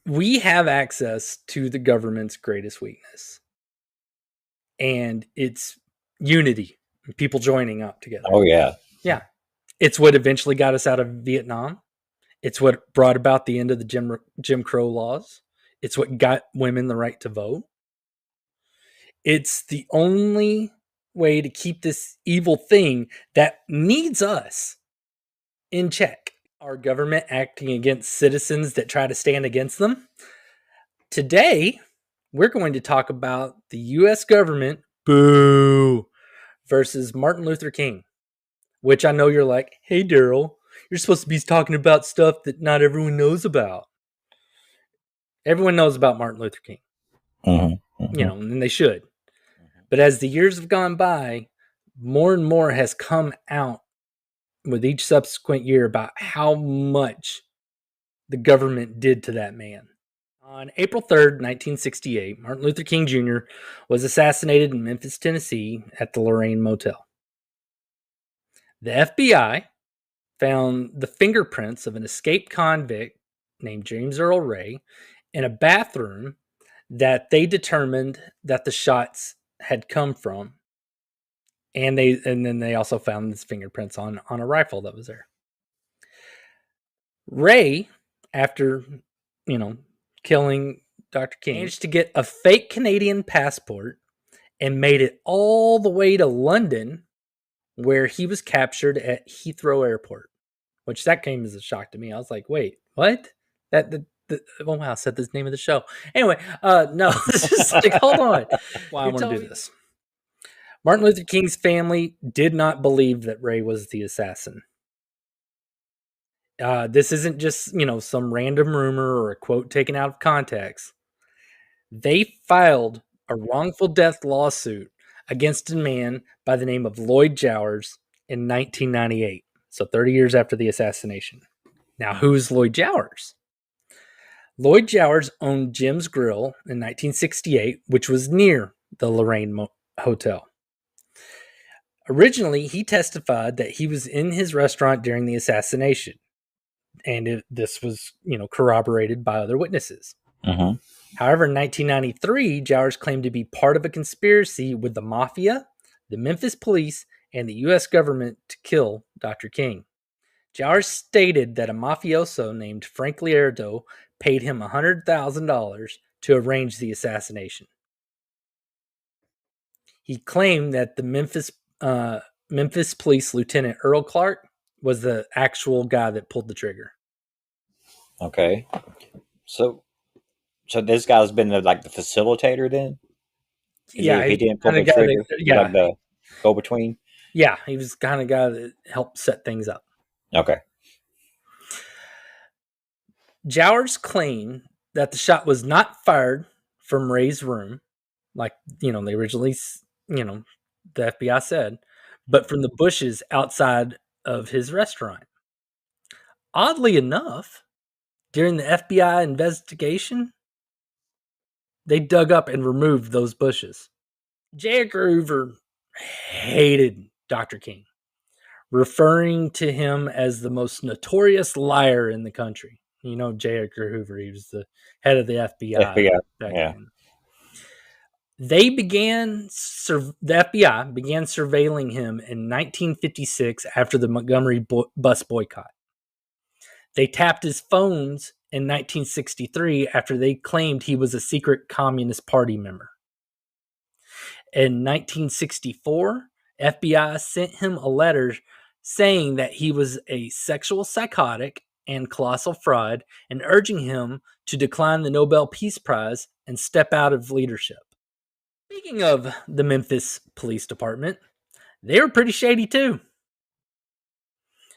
We have access to the government's greatest weakness, and it's unity, people joining up together. Oh, yeah. Yeah. It's what eventually got us out of Vietnam. It's what brought about the end of the Jim Crow laws. It's what got women the right to vote. It's the only way to keep this evil thing that needs us in check. Our government acting against citizens that try to stand against them. Today, we're going to talk about the U.S. government, boo, versus Martin Luther King, which I know you're like, hey, Darrell, you're supposed to be talking about stuff that not everyone knows about. Everyone knows about Martin Luther King, and they should. But as the years have gone by, more and more has come out with each subsequent year about how much the government did to that man. On April 3rd, 1968, Martin Luther King Jr. was assassinated in Memphis, Tennessee at the Lorraine Motel. The FBI found the fingerprints of an escaped convict named James Earl Ray in a bathroom that they determined that the shots had come from. And then they also found his fingerprints on a rifle that was there. Ray, after, killing Dr. King, managed to get a fake Canadian passport and made it all the way to London, where he was captured at Heathrow Airport, which that came as a shock to me. I was like, wait, what? Oh wow, I said the name of the show. Anyway, no, it's just like, hold on. Why I want to do this. Martin Luther King's family did not believe that Ray was the assassin. This isn't just, some random rumor or a quote taken out of context. They filed a wrongful death lawsuit against a man by the name of Lloyd Jowers in 1998. So 30 years after the assassination. Now, who's Lloyd Jowers? Lloyd Jowers owned Jim's Grill in 1968, which was near the Lorraine Hotel. Originally, he testified that he was in his restaurant during the assassination. And this was, corroborated by other witnesses. Uh-huh. However, in 1993, Jowers claimed to be part of a conspiracy with the mafia, the Memphis police, and the U.S. government to kill Dr. King. Jowers stated that a mafioso named Frank Liardo paid him $100,000 to arrange the assassination. He claimed that the Memphis police lieutenant Earl Clark was the actual guy that pulled the trigger. Okay. So this guy's been the facilitator then? He didn't pull the trigger? Like the go-between? Yeah, he was the kind of guy that helped set things up. Okay. Jowers claimed that the shot was not fired from Ray's room, like, they originally, the FBI said, but from the bushes outside of his restaurant. Oddly enough, during the FBI investigation, they dug up and removed those bushes. J. Edgar Hoover hated Dr. King, referring to him as the most notorious liar in the country. J. Edgar Hoover, he was the head of the FBI. Back then. The FBI began surveilling him in 1956 after the Montgomery bus boycott. They tapped his phones in 1963 after they claimed he was a secret Communist Party member. In 1964, FBI sent him a letter saying that he was a sexual psychotic and colossal fraud and urging him to decline the Nobel Peace Prize and step out of leadership. Speaking of the Memphis Police Department, they were pretty shady too.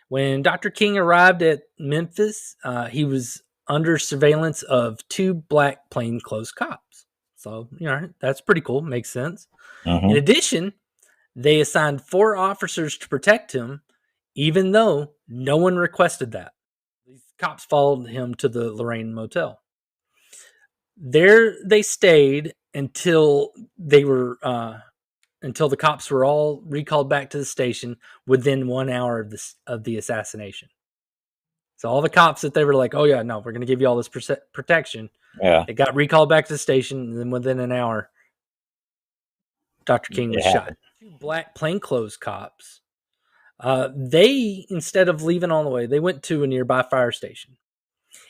When Dr. King arrived at Memphis, he was under surveillance of 2 black plainclothes cops. So, that's pretty cool. Makes sense. Uh-huh. In addition, they assigned 4 officers to protect him, even though no one requested that. These cops followed him to the Lorraine Motel. There they stayed until the cops were all recalled back to the station within 1 hour of the assassination. So all the cops that they were like, oh, yeah, no, we're going to give you all this protection. Yeah. They got recalled back to the station, and then within an hour, Dr. King was shot. 2 black plainclothes cops, they, instead of leaving all the way, they went to a nearby fire station.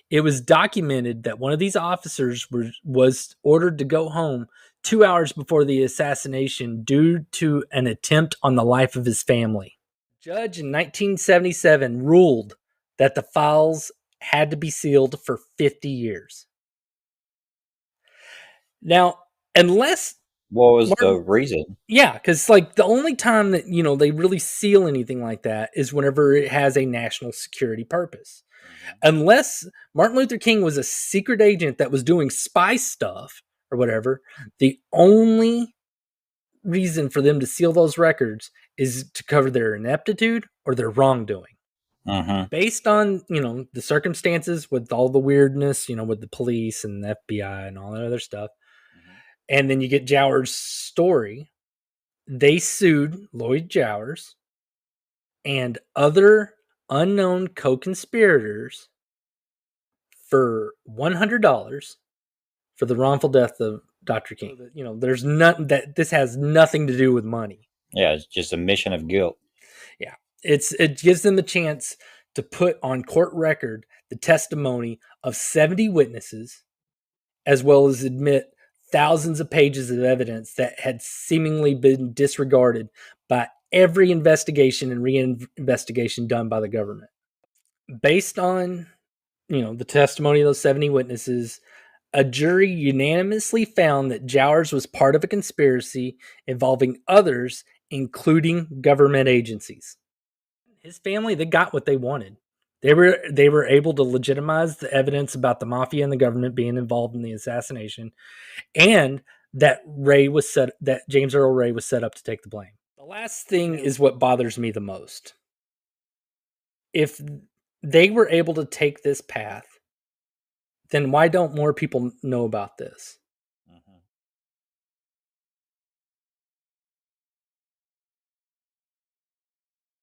It was documented that one of these officers was ordered to go home 2 hours before the assassination due to an attempt on the life of his family. Judge in 1977 ruled that the files had to be sealed for 50 years. Now, unless... What was the reason? Yeah, because like the only time that, you know, they really seal anything like that is whenever it has a national security purpose. Unless Martin Luther King was a secret agent that was doing spy stuff or whatever, the only reason for them to seal those records is to cover their ineptitude or their wrongdoing. Based on, you know, the circumstances with all the weirdness, you know, with the police and the FBI and all that other stuff. And then you get Jowers' story. They sued Lloyd Jowers and other unknown co-conspirators for $100 for the wrongful death of Dr. King. So that, you know, there's nothing that this has nothing to do with money. Yeah, it's just a mission of guilt. Yeah, it gives them the chance to put on court record the testimony of 70 witnesses, as well as admit thousands of pages of evidence that had seemingly been disregarded by every investigation and reinvestigation done by the government. Based on, you know, the testimony of those 70 witnesses, a jury unanimously found that Jowers was part of a conspiracy involving others, including government agencies. His family, they got what they wanted. They were able to legitimize the evidence about the mafia and the government being involved in the assassination, and that James Earl Ray was set up to take the blame. The last thing is what bothers me the most. If they were able to take this path, then why don't more people know about this?